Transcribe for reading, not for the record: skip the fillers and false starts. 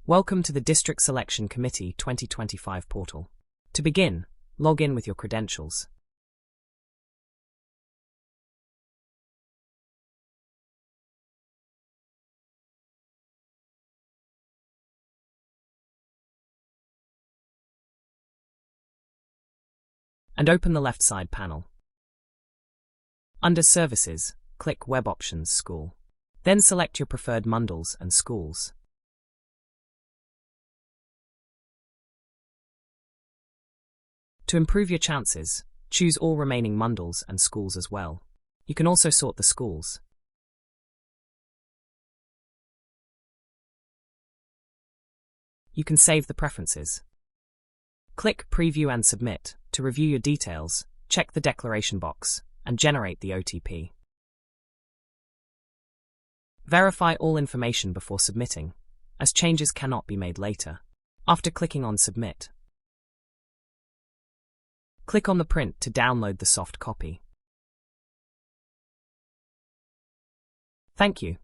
Welcome to the District Selection Committee 2025 portal. To begin, log in with your credentials. And open the left side panel. Under Services, click Web Options School. Then select your preferred bundles and schools. To improve your chances, choose all remaining bundles and schools as well. You can also sort the schools. You can save the preferences. Click Preview and Submit to review your details, check the declaration box, and generate the OTP. Verify all information before submitting, as changes cannot be made later. After clicking on Submit, click on the print to download the soft copy. Thank you.